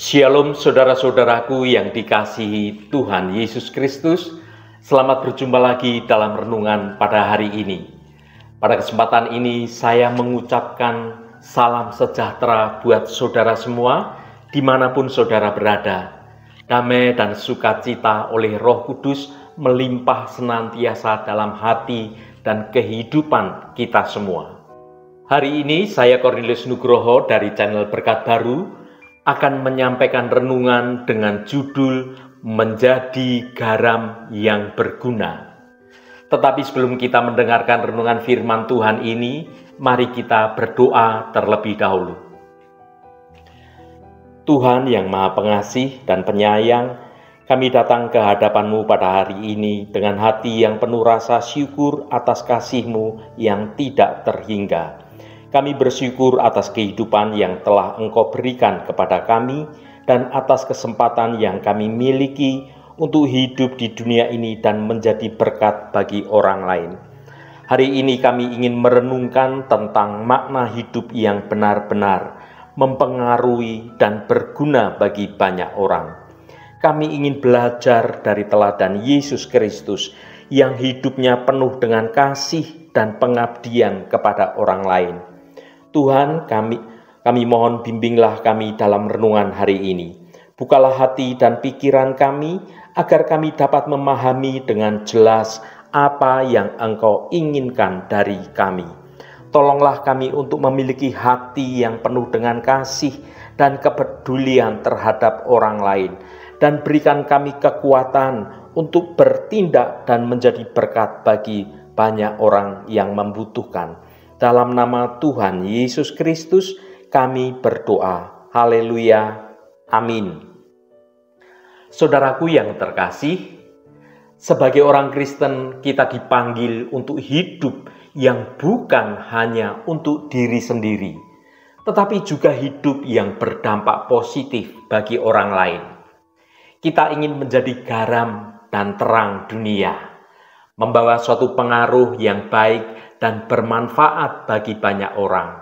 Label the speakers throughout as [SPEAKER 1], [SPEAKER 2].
[SPEAKER 1] Shalom saudara-saudaraku yang dikasihi Tuhan Yesus Kristus. Selamat berjumpa lagi dalam renungan pada hari ini. Pada kesempatan ini saya mengucapkan salam sejahtera buat saudara semua dimanapun saudara berada. Damai dan sukacita oleh Roh Kudus melimpah senantiasa dalam hati dan kehidupan kita semua. Hari ini saya Cornelius Nugroho dari channel Berkat Baru akan menyampaikan renungan dengan judul Menjadi Garam yang Berguna. Tetapi sebelum kita mendengarkan renungan firman Tuhan ini, mari kita berdoa terlebih dahulu. Tuhan yang Maha Pengasih dan Penyayang, kami datang ke hadapan-Mu pada hari ini dengan hati yang penuh rasa syukur atas kasih-Mu yang tidak terhingga. Kami bersyukur atas kehidupan yang telah Engkau berikan kepada kami dan atas kesempatan yang kami miliki untuk hidup di dunia ini dan menjadi berkat bagi orang lain. Hari ini kami ingin merenungkan tentang makna hidup yang benar-benar mempengaruhi dan berguna bagi banyak orang. Kami ingin belajar dari teladan Yesus Kristus yang hidupnya penuh dengan kasih dan pengabdian kepada orang lain. Tuhan, kami mohon bimbinglah kami dalam renungan hari ini. Bukalah hati dan pikiran kami agar kami dapat memahami dengan jelas apa yang Engkau inginkan dari kami. Tolonglah kami untuk memiliki hati yang penuh dengan kasih dan kepedulian terhadap orang lain. Dan berikan kami kekuatan untuk bertindak dan menjadi berkat bagi banyak orang yang membutuhkan. Dalam nama Tuhan Yesus Kristus kami berdoa. Haleluya. Amin. Saudaraku yang terkasih, sebagai orang Kristen kita dipanggil untuk hidup yang bukan hanya untuk diri sendiri, tetapi juga hidup yang berdampak positif bagi orang lain. Kita ingin menjadi garam dan terang dunia, membawa suatu pengaruh yang baik dan bermanfaat bagi banyak orang.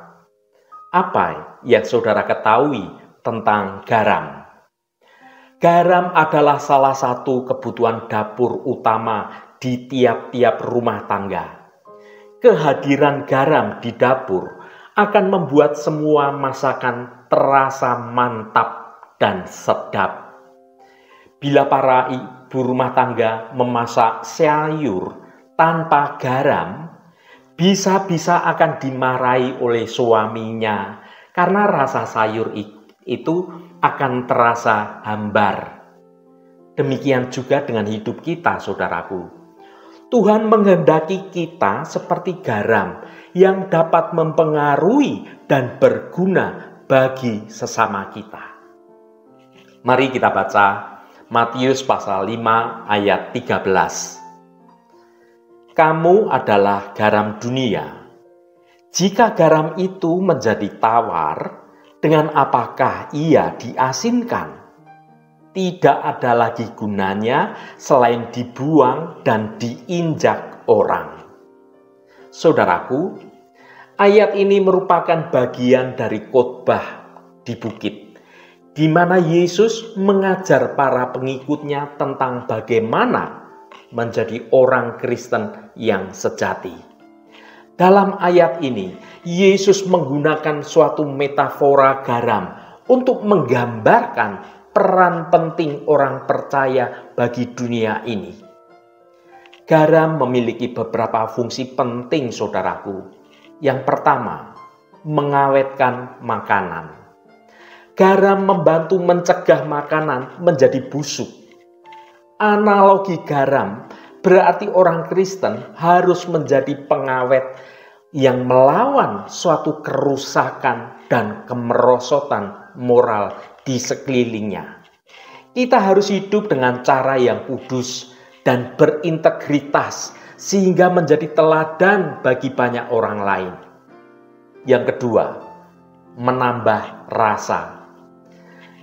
[SPEAKER 1] Apa yang saudara ketahui tentang garam? Garam adalah salah satu kebutuhan dapur utama di tiap-tiap rumah tangga. Kehadiran garam di dapur akan membuat semua masakan terasa mantap dan sedap. Bila para ibu rumah tangga memasak sayur tanpa garam, bisa-bisa akan dimarahi oleh suaminya karena rasa sayur itu akan terasa hambar. Demikian juga dengan hidup kita, saudaraku. Tuhan menghendaki kita seperti garam yang dapat mempengaruhi dan berguna bagi sesama kita. Mari kita baca Matius pasal 5 ayat 13. Kamu adalah garam dunia. Jika garam itu menjadi tawar, dengan apakah ia diasinkan? Tidak ada lagi gunanya selain dibuang dan diinjak orang. Saudaraku, ayat ini merupakan bagian dari khotbah di bukit, di mana Yesus mengajar para pengikutnya tentang bagaimana menjadi orang Kristen yang sejati. Dalam ayat ini, Yesus menggunakan suatu metafora garam untuk menggambarkan peran penting orang percaya bagi dunia ini. Garam memiliki beberapa fungsi penting, saudaraku. Yang pertama, mengawetkan makanan. Garam membantu mencegah makanan menjadi busuk. Analogi garam berarti orang Kristen harus menjadi pengawet yang melawan suatu kerusakan dan kemerosotan moral di sekelilingnya. Kita harus hidup dengan cara yang kudus dan berintegritas sehingga menjadi teladan bagi banyak orang lain. Yang kedua, menambah rasa.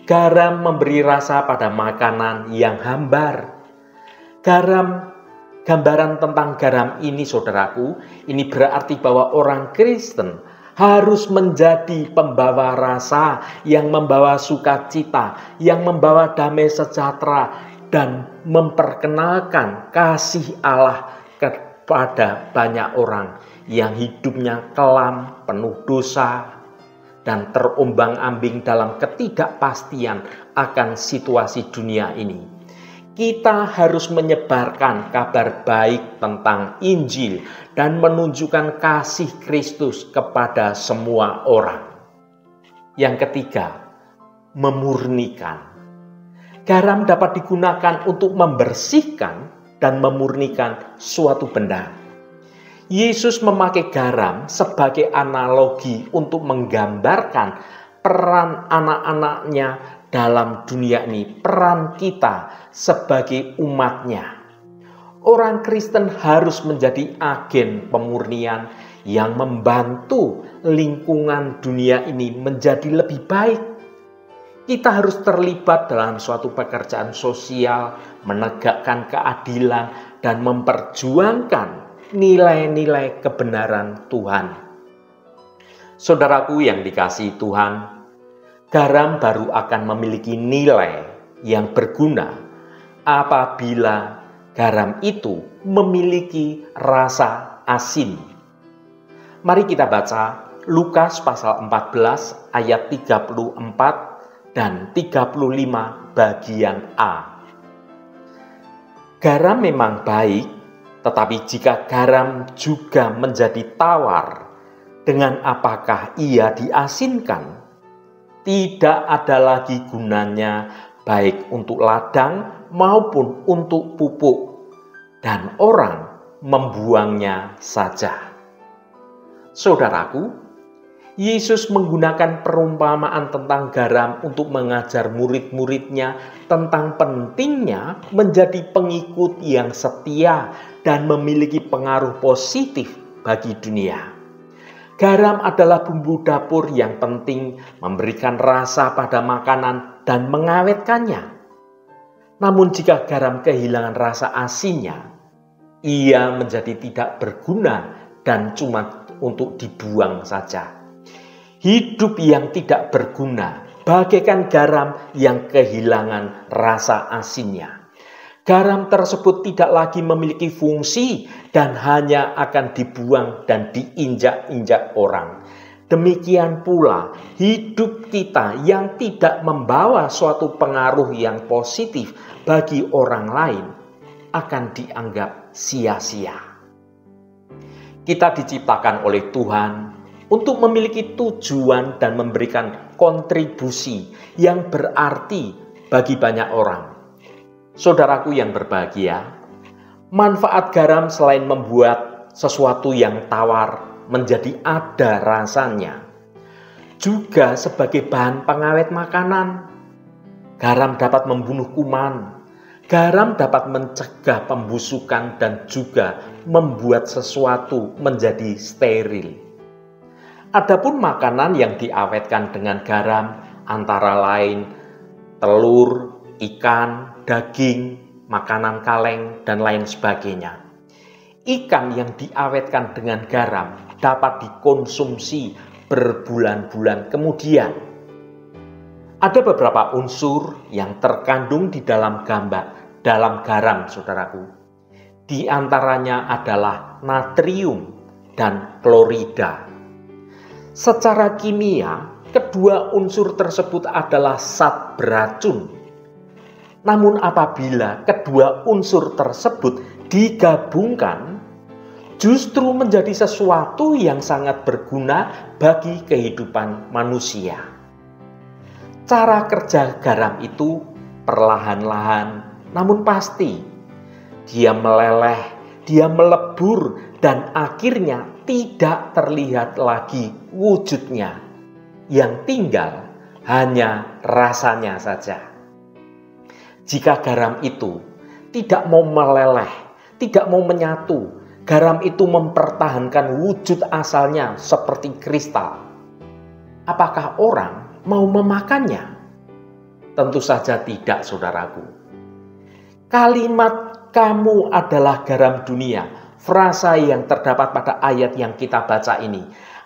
[SPEAKER 1] Garam memberi rasa pada makanan yang hambar. Gambaran tentang garam ini, saudaraku, ini berarti bahwa orang Kristen harus menjadi pembawa rasa yang membawa sukacita, yang membawa damai sejahtera, dan memperkenalkan kasih Allah kepada banyak orang yang hidupnya kelam, penuh dosa, dan terombang-ambing dalam ketidakpastian akan situasi dunia ini. Kita harus menyebarkan kabar baik tentang Injil dan menunjukkan kasih Kristus kepada semua orang. Yang ketiga, memurnikan. Garam dapat digunakan untuk membersihkan dan memurnikan suatu benda. Yesus memakai garam sebagai analogi untuk menggambarkan peran anak-anaknya dalam dunia ini, peran kita sebagai umatnya. Orang Kristen harus menjadi agen pemurnian yang membantu lingkungan dunia ini menjadi lebih baik. Kita harus terlibat dalam suatu pekerjaan sosial, menegakkan keadilan, dan memperjuangkan nilai-nilai kebenaran Tuhan. Saudaraku yang dikasihi Tuhan, garam baru akan memiliki nilai yang berguna apabila garam itu memiliki rasa asin. Mari kita baca Lukas pasal 14 ayat 34 dan 35 bagian A. Garam memang baik, tetapi jika garam juga menjadi tawar, dengan apakah ia diasinkan? Tidak ada lagi gunanya baik untuk ladang maupun untuk pupuk, dan orang membuangnya saja. Saudaraku, Yesus menggunakan perumpamaan tentang garam untuk mengajar murid-muridnya tentang pentingnya menjadi pengikut yang setia dan memiliki pengaruh positif bagi dunia. Garam adalah bumbu dapur yang penting, memberikan rasa pada makanan dan mengawetkannya. Namun jika garam kehilangan rasa asinnya, ia menjadi tidak berguna dan cuma untuk dibuang saja. Hidup yang tidak berguna bagaikan garam yang kehilangan rasa asinnya. Garam tersebut tidak lagi memiliki fungsi dan hanya akan dibuang dan diinjak-injak orang. Demikian pula hidup kita yang tidak membawa suatu pengaruh yang positif bagi orang lain akan dianggap sia-sia. Kita diciptakan oleh Tuhan untuk memiliki tujuan dan memberikan kontribusi yang berarti bagi banyak orang. Saudaraku yang berbahagia, manfaat garam selain membuat sesuatu yang tawar menjadi ada rasanya, juga sebagai bahan pengawet makanan. Garam dapat membunuh kuman, garam dapat mencegah pembusukan dan juga membuat sesuatu menjadi steril. Adapun makanan yang diawetkan dengan garam antara lain telur, ikan, daging, makanan kaleng, dan lain sebagainya. Ikan yang diawetkan dengan garam dapat dikonsumsi berbulan-bulan kemudian. Ada beberapa unsur yang terkandung di dalam garam, saudaraku. Di antaranya adalah natrium dan klorida. Secara kimia, kedua unsur tersebut adalah zat beracun. Namun apabila kedua unsur tersebut digabungkan, justru menjadi sesuatu yang sangat berguna bagi kehidupan manusia. Cara kerja garam itu perlahan-lahan namun pasti. Dia meleleh, dia melebur, dan akhirnya tidak terlihat lagi wujudnya. Yang tinggal hanya rasanya saja. Jika garam itu tidak mau meleleh, tidak mau menyatu, garam itu mempertahankan wujud asalnya seperti kristal. Apakah orang mau memakannya? Tentu saja tidak, saudaraku. Kalimat "kamu adalah garam dunia", frasa yang terdapat pada ayat yang kita baca ini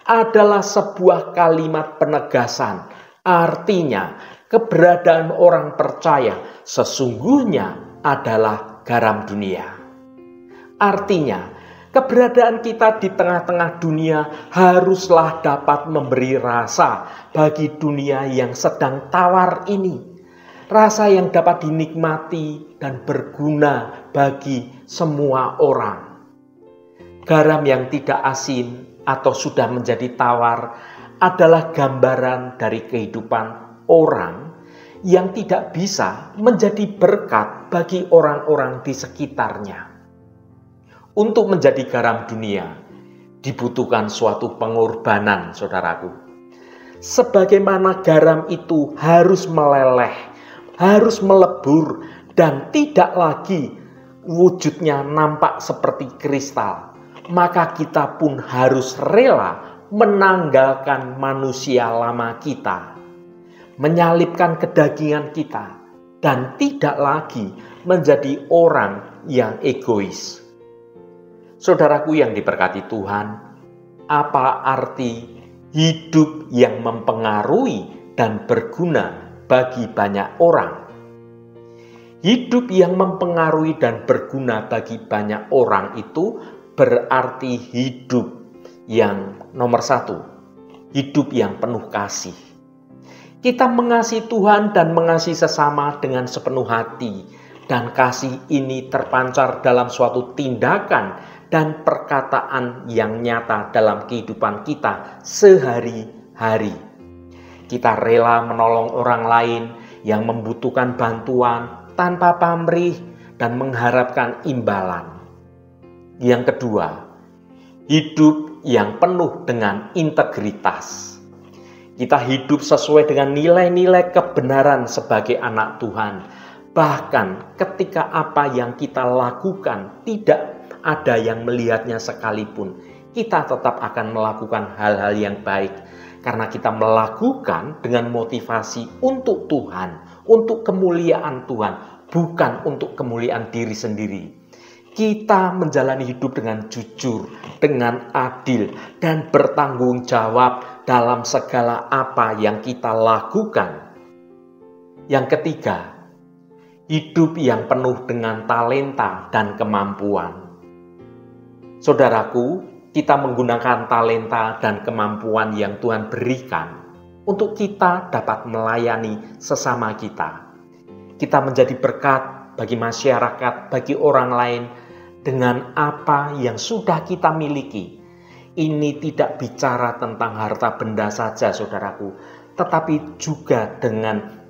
[SPEAKER 1] adalah sebuah kalimat penegasan. Artinya, keberadaan orang percaya sesungguhnya adalah garam dunia. Artinya, keberadaan kita di tengah-tengah dunia haruslah dapat memberi rasa bagi dunia yang sedang tawar ini. Rasa yang dapat dinikmati dan berguna bagi semua orang. Garam yang tidak asin atau sudah menjadi tawar adalah gambaran dari kehidupan orang yang tidak bisa menjadi berkat bagi orang-orang di sekitarnya. Untuk menjadi garam dunia dibutuhkan suatu pengorbanan, saudaraku. Sebagaimana garam itu harus meleleh, harus melebur, dan tidak lagi wujudnya nampak seperti kristal, maka kita pun harus rela menanggalkan manusia lama kita, menyalipkan kedagingan kita, dan tidak lagi menjadi orang yang egois. Saudaraku yang diberkati Tuhan, apa arti hidup yang mempengaruhi dan berguna bagi banyak orang? Hidup yang mempengaruhi dan berguna bagi banyak orang itu berarti hidup yang nomor satu, hidup yang penuh kasih. Kita mengasihi Tuhan dan mengasihi sesama dengan sepenuh hati, dan kasih ini terpancar dalam suatu tindakan dan perkataan yang nyata dalam kehidupan kita sehari-hari. Kita rela menolong orang lain yang membutuhkan bantuan tanpa pamrih dan mengharapkan imbalan. Yang kedua, hidup yang penuh dengan integritas. Kita hidup sesuai dengan nilai-nilai kebenaran sebagai anak Tuhan. Bahkan ketika apa yang kita lakukan tidak ada yang melihatnya sekalipun, kita tetap akan melakukan hal-hal yang baik. Karena kita melakukan dengan motivasi untuk Tuhan, untuk kemuliaan Tuhan, bukan untuk kemuliaan diri sendiri. Kita menjalani hidup dengan jujur, dengan adil, dan bertanggung jawab dalam segala apa yang kita lakukan. Yang ketiga, hidup yang penuh dengan talenta dan kemampuan. Saudaraku, kita menggunakan talenta dan kemampuan yang Tuhan berikan untuk kita dapat melayani sesama kita. Kita menjadi berkat bagi masyarakat, bagi orang lain dengan apa yang sudah kita miliki. Ini tidak bicara tentang harta benda saja, saudaraku, tetapi juga dengan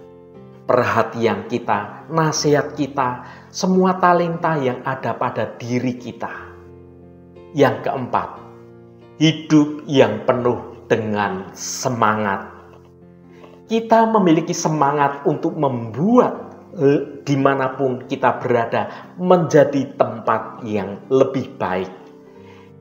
[SPEAKER 1] perhatian kita, nasihat kita, semua talenta yang ada pada diri kita. Yang keempat, hidup yang penuh dengan semangat. Kita memiliki semangat untuk membuat dimanapun kita berada menjadi tempat yang lebih baik.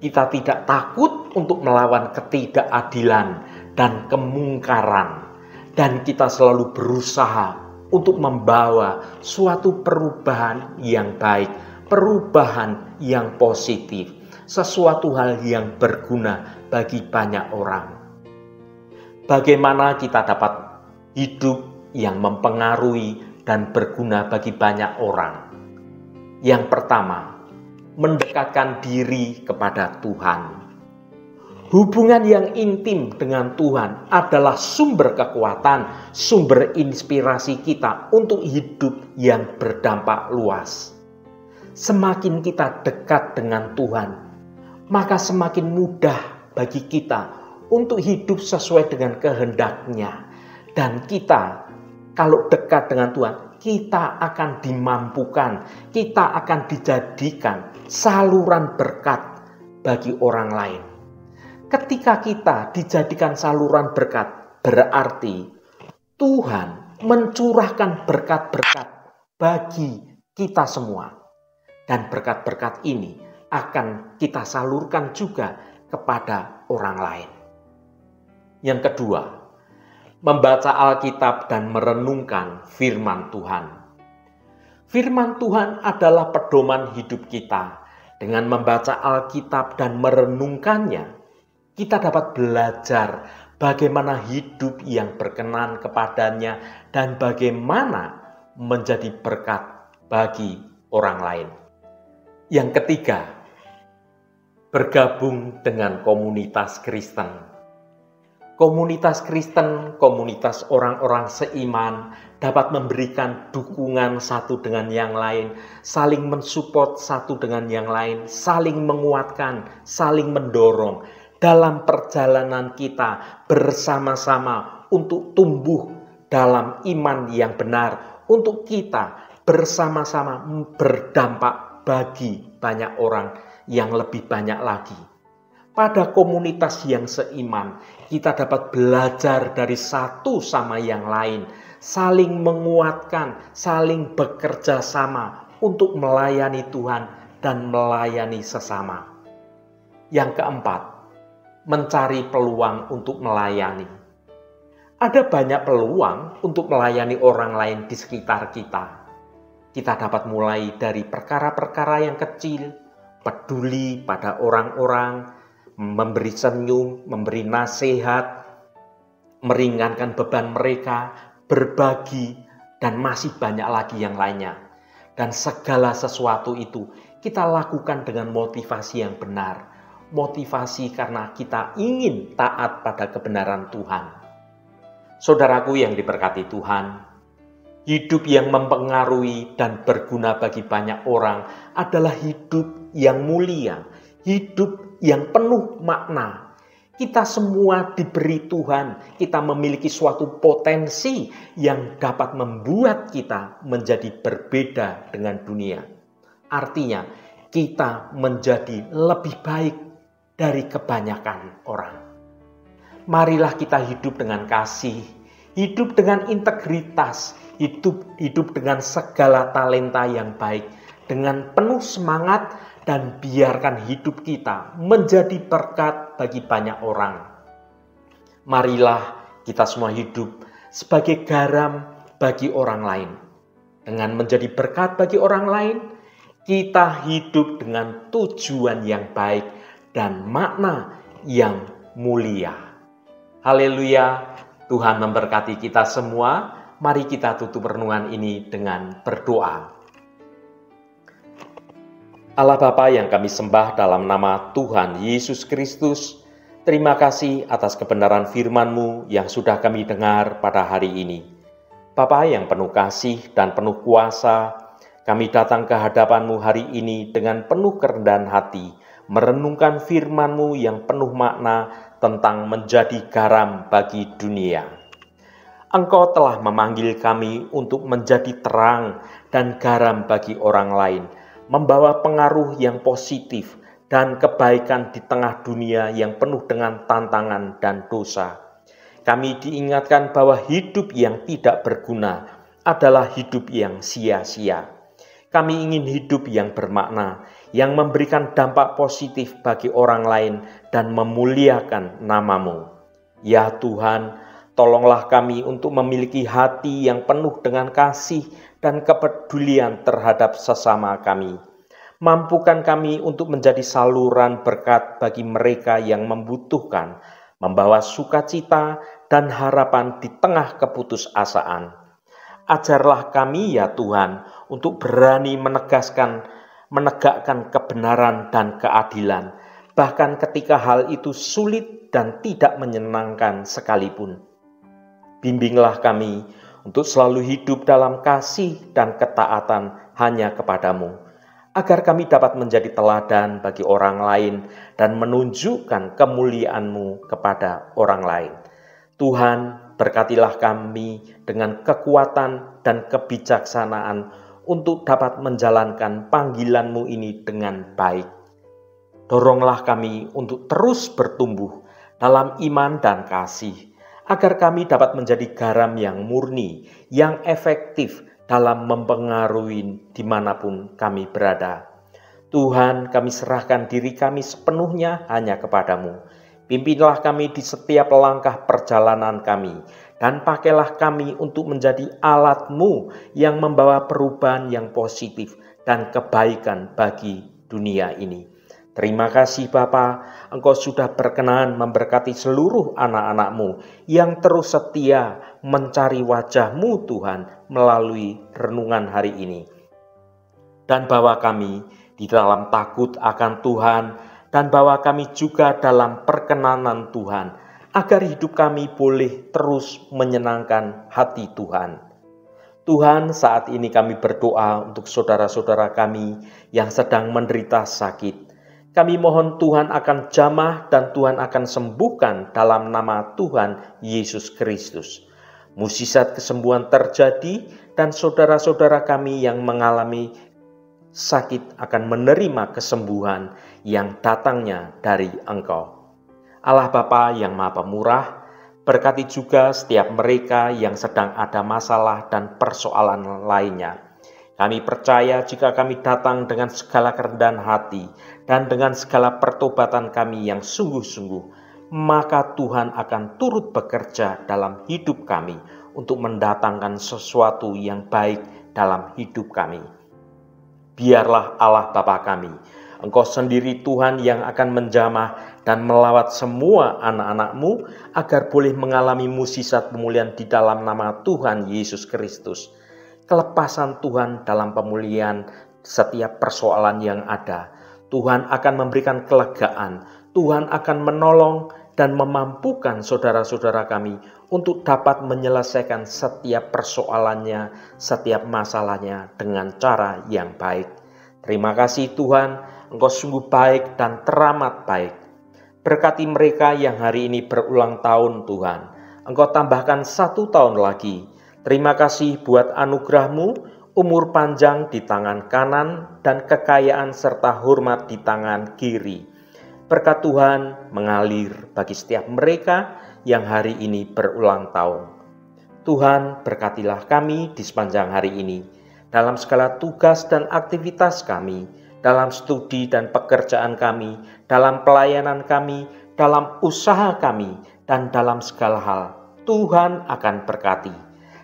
[SPEAKER 1] Kita tidak takut untuk melawan ketidakadilan dan kemungkaran, dan kita selalu berusaha untuk membawa suatu perubahan yang baik, perubahan yang positif, sesuatu hal yang berguna bagi banyak orang. Bagaimana kita dapat hidup yang mempengaruhi dan berguna bagi banyak orang? Yang pertama, mendekatkan diri kepada Tuhan. Hubungan yang intim dengan Tuhan adalah sumber kekuatan, sumber inspirasi kita untuk hidup yang berdampak luas. Semakin kita dekat dengan Tuhan, maka semakin mudah bagi kita untuk hidup sesuai dengan kehendak-Nya. Dan kita, kalau dekat dengan Tuhan, kita akan dimampukan, kita akan dijadikan saluran berkat bagi orang lain. Ketika kita dijadikan saluran berkat, berarti Tuhan mencurahkan berkat-berkat bagi kita semua. Dan berkat-berkat ini akan kita salurkan juga kepada orang lain. Yang kedua, membaca Alkitab dan merenungkan firman Tuhan. Firman Tuhan adalah pedoman hidup kita. Dengan membaca Alkitab dan merenungkannya, kita dapat belajar bagaimana hidup yang berkenan kepadanya dan bagaimana menjadi berkat bagi orang lain. Yang ketiga, bergabung dengan komunitas Kristen. Komunitas Kristen, komunitas orang-orang seiman dapat memberikan dukungan satu dengan yang lain, saling mensupport satu dengan yang lain, saling menguatkan, saling mendorong dalam perjalanan kita bersama-sama untuk tumbuh dalam iman yang benar, untuk kita bersama-sama berdampak bagi banyak orang yang lebih banyak lagi. Pada komunitas yang seiman, kita dapat belajar dari satu sama yang lain, saling menguatkan, saling bekerja sama untuk melayani Tuhan dan melayani sesama. Yang keempat, mencari peluang untuk melayani. Ada banyak peluang untuk melayani orang lain di sekitar kita. Kita dapat mulai dari perkara-perkara yang kecil, peduli pada orang-orang, memberi senyum, memberi nasihat, meringankan beban mereka, berbagi, dan masih banyak lagi yang lainnya. Dan segala sesuatu itu kita lakukan dengan motivasi yang benar. Motivasi karena kita ingin taat pada kebenaran Tuhan. Saudaraku yang diberkati Tuhan, hidup yang mempengaruhi dan berguna bagi banyak orang adalah hidup yang mulia, hidup yang penuh makna. Kita semua diberi Tuhan, kita memiliki suatu potensi yang dapat membuat kita menjadi berbeda dengan dunia. Artinya, kita menjadi lebih baik dari kebanyakan orang. Marilah kita hidup dengan kasih, hidup dengan integritas, hidup dengan segala talenta yang baik, dengan penuh semangat, dan biarkan hidup kita menjadi berkat bagi banyak orang. Marilah kita semua hidup sebagai garam bagi orang lain. Dengan menjadi berkat bagi orang lain, kita hidup dengan tujuan yang baik dan makna yang mulia. Haleluya, Tuhan memberkati kita semua. Mari kita tutup renungan ini dengan berdoa. Allah Bapa yang kami sembah dalam nama Tuhan Yesus Kristus, terima kasih atas kebenaran firman-Mu yang sudah kami dengar pada hari ini. Bapa yang penuh kasih dan penuh kuasa, kami datang ke hadapan-Mu hari ini dengan penuh kerendahan hati, merenungkan firman-Mu yang penuh makna tentang menjadi garam bagi dunia. Engkau telah memanggil kami untuk menjadi terang dan garam bagi orang lain, membawa pengaruh yang positif dan kebaikan di tengah dunia yang penuh dengan tantangan dan dosa. Kami diingatkan bahwa hidup yang tidak berguna adalah hidup yang sia-sia. Kami ingin hidup yang bermakna, yang memberikan dampak positif bagi orang lain dan memuliakan nama-Mu. Ya Tuhan, tolonglah kami untuk memiliki hati yang penuh dengan kasih dan kepedulian terhadap sesama kami. Mampukan kami untuk menjadi saluran berkat bagi mereka yang membutuhkan, membawa sukacita dan harapan di tengah keputusasaan. Ajarlah kami ya Tuhan untuk berani menegakkan kebenaran dan keadilan, bahkan ketika hal itu sulit dan tidak menyenangkan sekalipun. Bimbinglah kami untuk selalu hidup dalam kasih dan ketaatan hanya kepadamu, agar kami dapat menjadi teladan bagi orang lain dan menunjukkan kemuliaan-Mu kepada orang lain. Tuhan, berkatilah kami dengan kekuatan dan kebijaksanaan untuk dapat menjalankan panggilan-Mu ini dengan baik. Doronglah kami untuk terus bertumbuh dalam iman dan kasih, agar kami dapat menjadi garam yang murni, yang efektif dalam mempengaruhi dimanapun kami berada. Tuhan, kami serahkan diri kami sepenuhnya hanya kepadamu. Pimpinlah kami di setiap langkah perjalanan kami, dan pakailah kami untuk menjadi alat-Mu yang membawa perubahan yang positif dan kebaikan bagi dunia ini. Terima kasih Bapa, Engkau sudah berkenan memberkati seluruh anak-anak-Mu yang terus setia mencari wajah-Mu Tuhan melalui renungan hari ini. Dan bawa kami di dalam takut akan Tuhan, dan bawa kami juga dalam perkenanan Tuhan, agar hidup kami boleh terus menyenangkan hati Tuhan. Tuhan, saat ini kami berdoa untuk saudara-saudara kami yang sedang menderita sakit. Kami mohon Tuhan akan jamah dan Tuhan akan sembuhkan dalam nama Tuhan Yesus Kristus. Mukjizat kesembuhan terjadi dan saudara-saudara kami yang mengalami sakit akan menerima kesembuhan yang datangnya dari Engkau. Allah Bapa yang Maha Pemurah, berkati juga setiap mereka yang sedang ada masalah dan persoalan lainnya. Kami percaya jika kami datang dengan segala kerendahan hati dan dengan segala pertobatan kami yang sungguh-sungguh, maka Tuhan akan turut bekerja dalam hidup kami untuk mendatangkan sesuatu yang baik dalam hidup kami. Biarlah Allah Bapa kami, Engkau sendiri Tuhan yang akan menjamah dan melawat semua anak-anak-Mu agar boleh mengalami mukjizat pemulihan di dalam nama Tuhan Yesus Kristus. Kelepasan Tuhan dalam pemulihan setiap persoalan yang ada. Tuhan akan memberikan kelegaan, Tuhan akan menolong dan memampukan saudara-saudara kami untuk dapat menyelesaikan setiap persoalannya, setiap masalahnya dengan cara yang baik. Terima kasih Tuhan, Engkau sungguh baik dan teramat baik. Berkati mereka yang hari ini berulang tahun Tuhan. Engkau tambahkan 1 tahun lagi. Terima kasih buat anugerah-Mu, umur panjang di tangan kanan dan kekayaan serta hormat di tangan kiri. Berkat Tuhan mengalir bagi setiap mereka yang hari ini berulang tahun. Tuhan berkatilah kami di sepanjang hari ini, dalam segala tugas dan aktivitas kami, dalam studi dan pekerjaan kami, dalam pelayanan kami, dalam usaha kami, dan dalam segala hal. Tuhan akan berkati.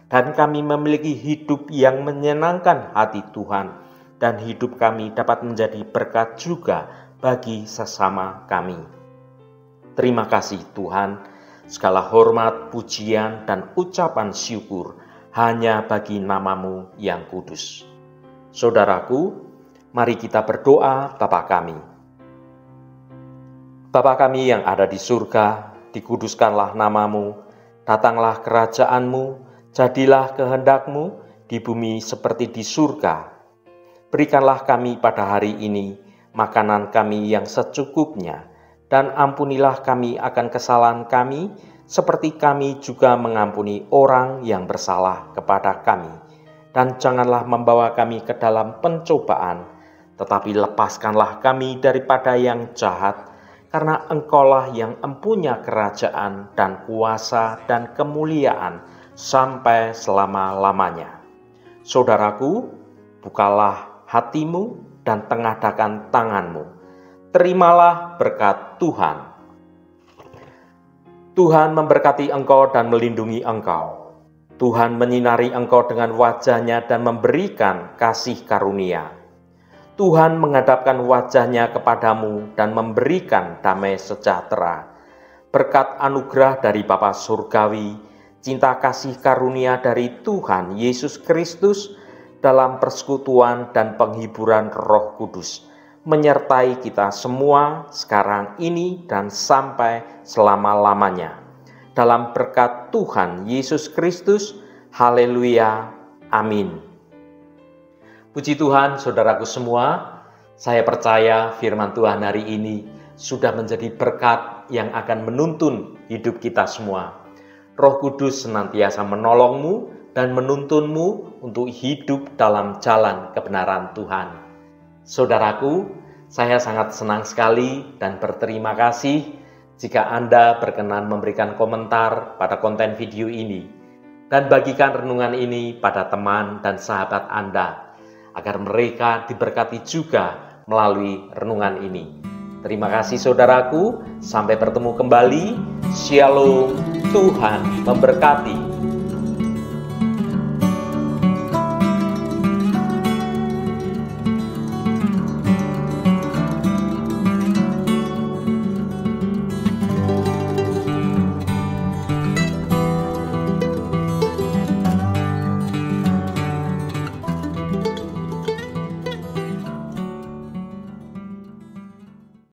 [SPEAKER 1] Dan kami memiliki hidup yang menyenangkan hati Tuhan, dan hidup kami dapat menjadi berkat juga bagi sesama kami. Terima kasih Tuhan, segala hormat, pujian, dan ucapan syukur hanya bagi nama-Mu yang kudus. Saudaraku, mari kita berdoa Bapa kami. Bapa kami yang ada di surga, dikuduskanlah nama-Mu, datanglah kerajaan-Mu, jadilah kehendak-Mu di bumi seperti di surga. Berikanlah kami pada hari ini makanan kami yang secukupnya, dan ampunilah kami akan kesalahan kami, seperti kami juga mengampuni orang yang bersalah kepada kami. Dan janganlah membawa kami ke dalam pencobaan, tetapi lepaskanlah kami daripada yang jahat, karena Engkaulah yang empunya kerajaan dan kuasa dan kemuliaan sampai selama-lamanya. Saudaraku, bukalah hatimu dan tengadahkan tanganmu. Terimalah berkat Tuhan. Tuhan memberkati engkau dan melindungi engkau. Tuhan menyinari engkau dengan wajah-Nya dan memberikan kasih karunia. Tuhan menghadapkan wajah-Nya kepadamu dan memberikan damai sejahtera. Berkat anugerah dari Bapa Surgawi, cinta kasih karunia dari Tuhan Yesus Kristus dalam persekutuan dan penghiburan Roh Kudus menyertai kita semua sekarang ini dan sampai selama-lamanya. Dalam berkat Tuhan Yesus Kristus, haleluya, amin. Puji Tuhan, saudaraku semua, saya percaya firman Tuhan hari ini sudah menjadi berkat yang akan menuntun hidup kita semua. Roh Kudus senantiasa menolongmu dan menuntunmu untuk hidup dalam jalan kebenaran Tuhan. Saudaraku, saya sangat senang sekali dan berterima kasih jika Anda berkenan memberikan komentar pada konten video ini dan bagikan renungan ini pada teman dan sahabat Anda agar mereka diberkati juga melalui renungan ini. Terima kasih saudaraku, sampai bertemu kembali. Shalom, Tuhan memberkati.